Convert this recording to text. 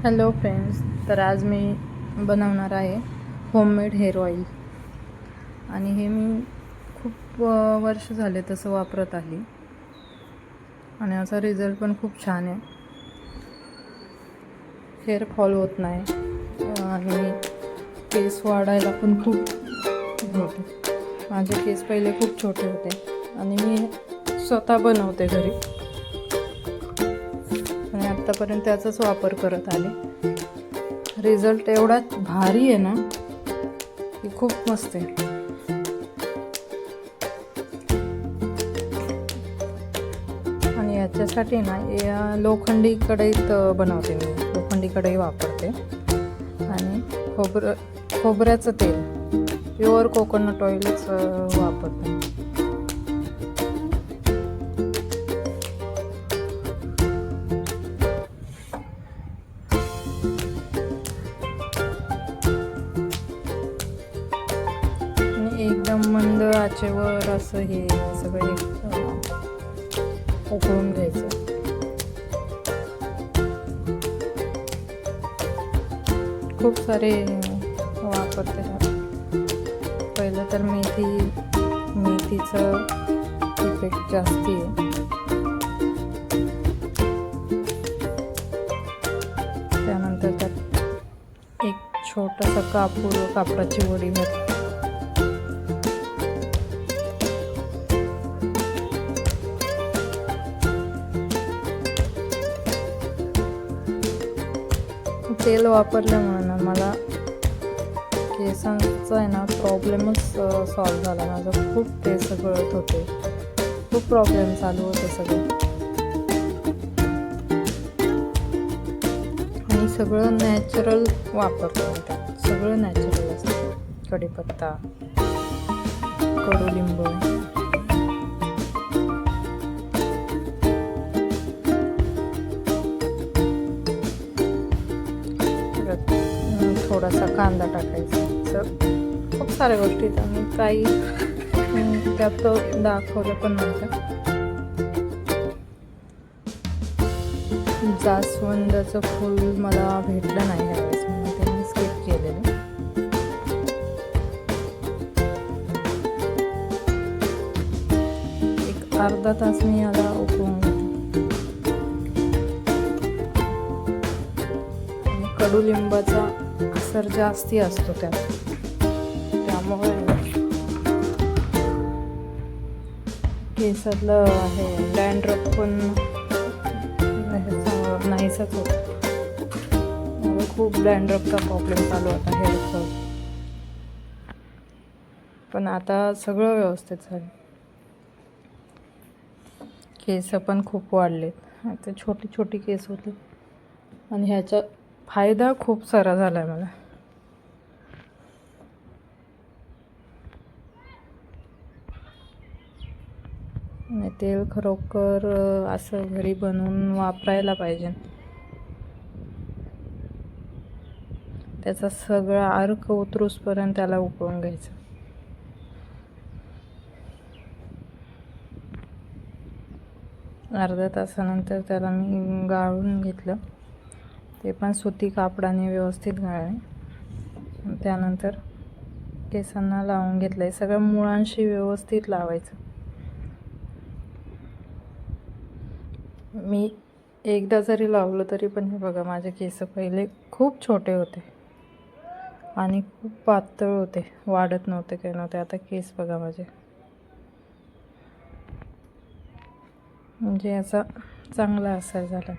Hello friends, तर आज मी बनवणार आहे होममेड हेअर ऑइल. आणि हे मी खूप वर्ष झाले तसं वापरत आहे आणि याचा रिझल्ट पण खूप छान आहे. हेअर फॉल होत नाही आणि केस वाढायला पण खूप होते. माझे केस पहिले खूप छोटे होते आणि मी स्वतः बनवते घरी आणि आत्तापर्यंत त्याचाच वापर करत आले. रिझल्ट एवढा भारी आहे ना की खूप मस्त आहे. आणि याच्यासाठी ना या लोखंडी कढईत बनवते मी. लोखंडी कढई वापरते आणि खोबऱ्याचं तेल प्युअर कोकोनट ऑइलच वापरते. एकदम मंद आचेवर असं हे सगळे उकळून घ्यायचं. खूप सारे वापरते. पहिलं तर मेथीचं इफेक्ट जास्ती आहे. त्यानंतर त्यात एक छोटासा कापडाची वडी भरते. तेल वापरल्यामुळे ना मला केसांचा आहे ना प्रॉब्लेमच सॉल्व झाला. माझं खूप केस गळत होते, खूप प्रॉब्लेम चालू होते सगळे. आणि सगळं नॅचरल वापरतो मी त्यात. सगळं नॅचरल असतं. कढीपत्ता, कडुलिंब, थोडासा कांदा टाकायचा. असं खूप साऱ्या गोष्टी मी काही त्यात दाखवलं पण नव्हतं. जास्वंदाचं फूल मला भेटलं नाही यावेळेस, म्हणून ते मी स्किप केलेलं. एक अर्धा तास मी याला उकळून घेते. आणि कडुलिंबाचा असर जास्ती असतो त्यात, त्यामुळे केसातलं आहे डॅन्ड्रफ पण नाहीसच होत. मला खूप डॅन्ड्रफचा प्रॉब्लेम चालू होता, हेअरफॉल. पण आता सगळं व्यवस्थित झालं. केस पण खूप वाढलेत. आता छोटी छोटी केस होते आणि ह्याचा फायदा खूप सारा झाला आहे मला. आणि तेल खरोखर असं घरी बनवून वापरायला पाहिजे. त्याचा सगळा अर्क उतरूसपर्यंत त्याला उकळून घ्यायचं. अर्ध्या तासानंतर त्याला मी गाळून घेतलं. ते पण सुती कापडाने व्यवस्थित गाळले. त्यानंतर केसांना लावून घेतलं. आहे सगळ्या मुळांशी व्यवस्थित लावायचं. मी एकदा जरी लावलं तरी पण हे बघा, माझे केस पहिले खूप छोटे होते आणि खूप पातळ होते, वाढत नव्हते, काही नव्हते. आता केस बघा माझे, म्हणजे याचा चांगला असर झाला.